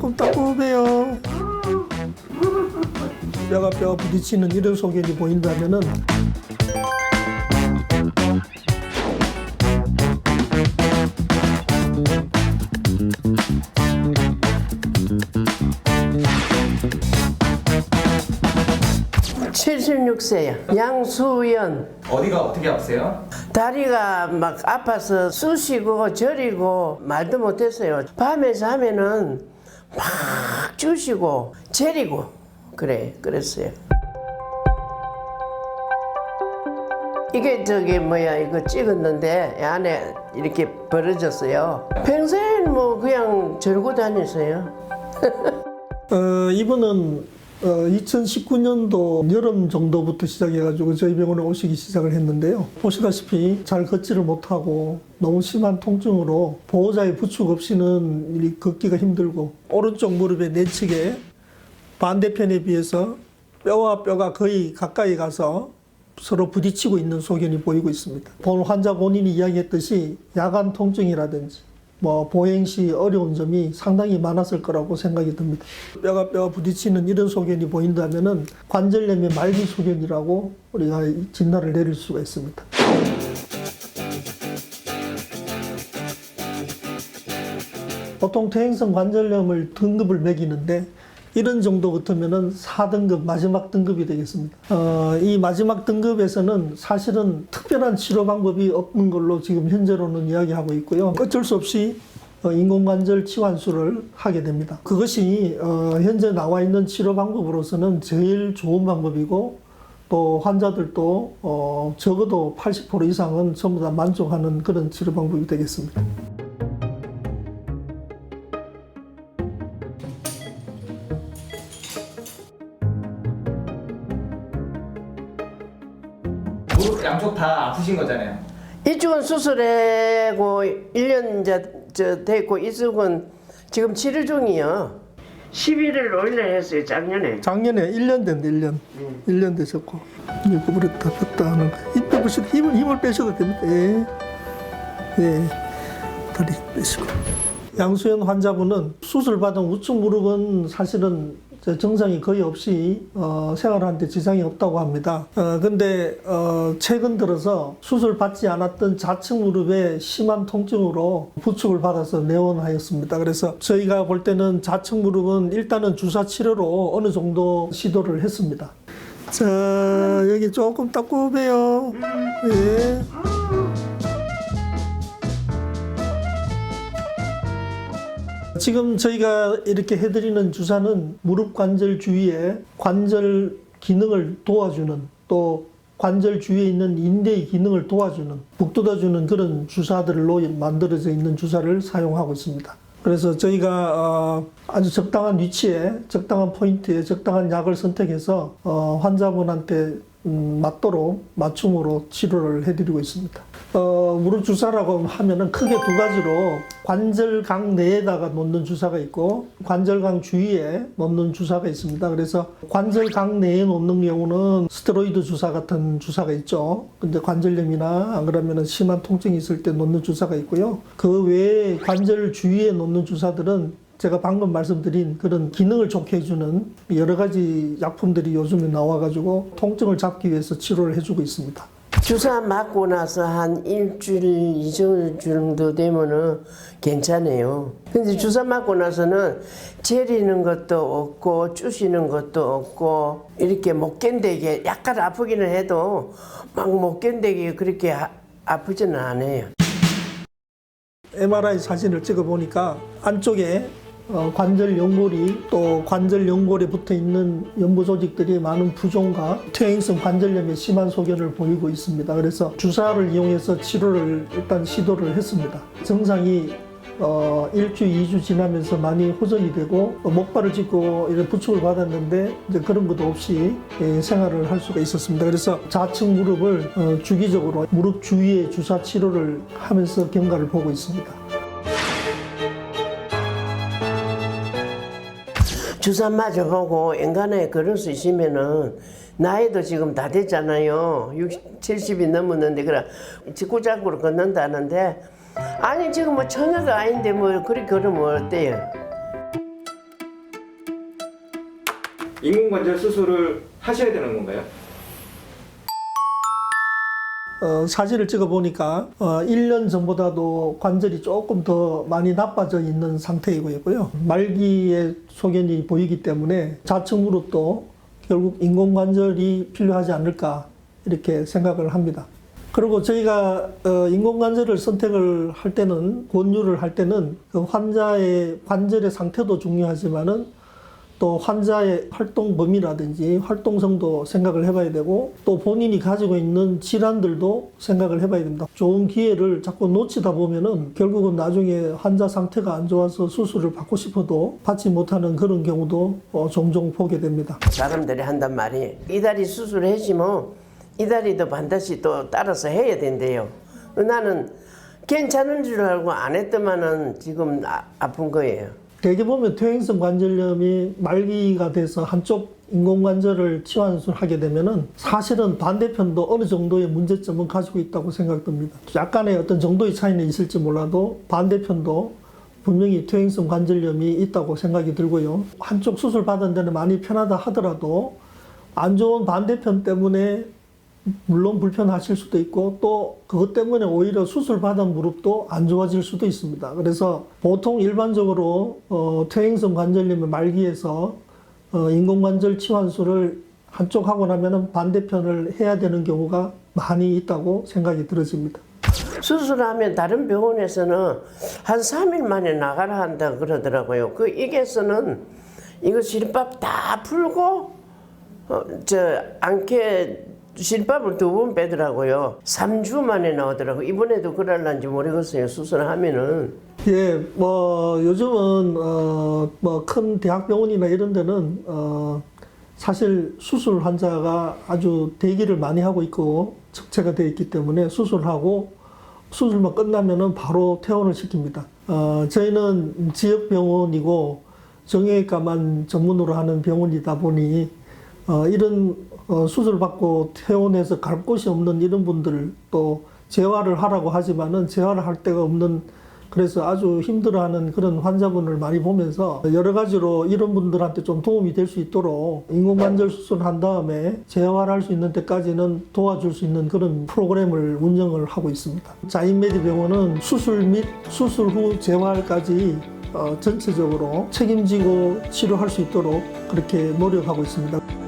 조금 따끔해요. 뼈가 부딪히는 이런 소견이 보인다면은 (76세야) 양수연. 어디가 어떻게 아프세요? 다리가 막 아파서 쑤시고 저리고 말도 못했어요. 밤에 자면은 막 쑤시고 저리고 그랬어요. 이게 이거 찍었는데 안에 이렇게 벌어졌어요. 평소에는 뭐 그냥 절고 다녔어요. 이분은 2019년도 여름 정도부터 시작해가지고 저희 병원에 오시기 시작을 했는데요. 보시다시피 잘 걷지를 못하고 너무 심한 통증으로 보호자의 부축 없이는 이 걷기가 힘들고 오른쪽 무릎의 내측에 반대편에 비해서 뼈와 뼈가 거의 가까이 가서 서로 부딪히고 있는 소견이 보이고 있습니다. 본 환자 본인이 이야기했듯이 야간 통증이라든지 보행 시 어려운 점이 상당히 많았을 거라고 생각이 듭니다. 뼈가 부딪히는 이런 소견이 보인다면은 관절염의 말기 소견이라고 우리가 진단을 내릴 수가 있습니다. 보통 퇴행성 관절염을 등급을 매기는데 이런 정도 같으면은 4등급 마지막 등급이 되겠습니다. 이 마지막 등급에서는 사실은 특별한 치료 방법이 없는 걸로 지금 현재로는 이야기하고 있고요. 어쩔 수 없이 인공관절 치환술을 하게 됩니다. 그것이 현재 나와 있는 치료 방법으로서는 제일 좋은 방법이고 또 환자들도 적어도 80% 이상은 전부 다 만족하는 그런 치료 방법이 되겠습니다. 무릎 양쪽 다 아프신 거잖아요. 이쪽은 수술하고 1년 이제 됐고 이쪽은 지금 치료 중이요. 11일 5일에 했어요. 작년에. 작년에 1년 됐는데 1년. 1년 되셨고 이제 구부렸다 폈다 하는 거. 힘을 빼셔도 됩니다. 예. 예. 다리 빼시고. 양수연 환자분은 수술받은 우측 무릎은 사실은 증상이 거의 없이 생활하는데 지장이 없다고 합니다. 근데 최근 들어서 수술 받지 않았던 좌측 무릎에 심한 통증으로 부축을 받아서 내원하였습니다. 그래서 저희가 볼 때는 좌측 무릎은 일단은 주사 치료로 어느 정도 시도를 했습니다. 자, 여기 조금 따끔해요. 예. 지금 저희가 이렇게 해드리는 주사는 무릎 관절 주위에 관절 기능을 도와주는 또 관절 주위에 있는 인대의 기능을 도와주는 북돋아주는 그런 주사들로 만들어져 있는 주사를 사용하고 있습니다. 그래서 저희가 아주 적당한 위치에 적당한 포인트에 적당한 약을 선택해서 환자분한테 맞도록 맞춤으로 치료를 해드리고 있습니다. 무릎 주사라고 하면은 크게 두 가지로 관절강 내에다가 놓는 주사가 있고 관절강 주위에 놓는 주사가 있습니다. 그래서 관절강 내에 놓는 경우는 스테로이드 주사 같은 주사가 있죠. 근데 관절염이나 안 그러면은 심한 통증이 있을 때 놓는 주사가 있고요. 그 외에 관절 주위에 놓는 주사들은 제가 방금 말씀드린 그런 기능을 좋게 해주는 여러 가지 약품들이 요즘에 나와가지고 통증을 잡기 위해서 치료를 해주고 있습니다. 주사 맞고 나서 한 일주일, 2주일 정도 되면은 괜찮아요. 근데 주사 맞고 나서는 재리는 것도 없고 쑤시는 것도 없고 이렇게 못 견디게 약간 아프기는 해도 막 못 견디게 그렇게 아프지는 않아요. MRI 사진을 찍어 보니까 안쪽에 관절 연골이 또 관절 연골에 붙어 있는 연부 조직들이 많은 부종과 퇴행성 관절염의 심한 소견을 보이고 있습니다. 그래서 주사를 이용해서 치료를 일단 시도를 했습니다. 증상이 1주, 2주 지나면서 많이 호전이 되고 목발을 짚고 이런 부축을 받았는데 이제 그런 것도 없이 생활을 할 수가 있었습니다. 그래서 좌측 무릎을 주기적으로 무릎 주위에 주사 치료를 하면서 경과를 보고 있습니다. 주사 맞아보고 인간에 걸을 수 있으면은 나이도 지금 다 됐잖아요. 60, 70이 넘었는데 그래 직구작구로 걷는다는데 아니 지금 뭐 처녀도 아닌데 뭐 그렇게 걸으면 어때요? 인공관절 수술을 하셔야 되는 건가요? 사진을 찍어 보니까 1년 전보다도 관절이 조금 더 많이 나빠져 있는 상태이고요. 말기의 소견이 보이기 때문에 좌측 무릎도 결국 인공관절이 필요하지 않을까 이렇게 생각을 합니다. 그리고 저희가 인공관절을 선택을 할 때는, 권유를 할 때는 그 환자의 관절의 상태도 중요하지만은 또 환자의 활동 범위라든지 활동성도 생각을 해봐야 되고 또 본인이 가지고 있는 질환들도 생각을 해봐야 됩니다. 좋은 기회를 자꾸 놓치다 보면은 결국은 나중에 환자 상태가 안 좋아서 수술을 받고 싶어도 받지 못하는 그런 경우도 종종 보게 됩니다. 사람들이 한단 말이 이 다리 수술해지면 이 다리도 반드시 또 따라서 해야 된대요. 나는 괜찮은 줄 알고 안 했더만은 지금 아픈 거예요. 대개 보면 퇴행성 관절염이 말기가 돼서 한쪽 인공관절을 치환술하게 되면은 사실은 반대편도 어느 정도의 문제점은 가지고 있다고 생각됩니다. 약간의 어떤 정도의 차이는 있을지 몰라도 반대편도 분명히 퇴행성 관절염이 있다고 생각이 들고요. 한쪽 수술 받은 데는 많이 편하다 하더라도 안 좋은 반대편 때문에 물론 불편하실 수도 있고 또 그것 때문에 오히려 수술 받은 무릎도 안 좋아질 수도 있습니다. 그래서 보통 일반적으로 퇴행성 관절염의 말기에서 인공관절 치환술을 한쪽 하고 나면은 반대편을 해야 되는 경우가 많이 있다고 생각이 들어집니다. 수술하면 다른 병원에서는 한 3일 만에 나가라 한다 그러더라고요. 그 이게서는 이거 실밥 다 풀고 안개 실밥을 2번 빼더라고요. 3주 만에 나오더라고요. 이번에도 그럴란지 모르겠어요. 수술하면은. 예, 요즘은 큰 대학병원이나 이런 데는 사실 수술 환자가 아주 대기를 많이 하고 있고 적체가 되어 있기 때문에 수술하고 수술만 끝나면은 바로 퇴원을 시킵니다. 저희는 지역병원이고 정형외과만 전문으로 하는 병원이다 보니 이런 수술 받고 퇴원해서 갈 곳이 없는 이런 분들 또 재활을 하라고 하지만은 재활을 할 데가 없는, 그래서 아주 힘들어하는 그런 환자분을 많이 보면서 여러 가지로 이런 분들한테 좀 도움이 될 수 있도록 인공관절 수술한 다음에 재활할 수 있는 데까지는 도와줄 수 있는 그런 프로그램을 운영을 하고 있습니다. 자인메디병원은 수술 및 수술 후 재활까지 전체적으로 책임지고 치료할 수 있도록 그렇게 노력하고 있습니다.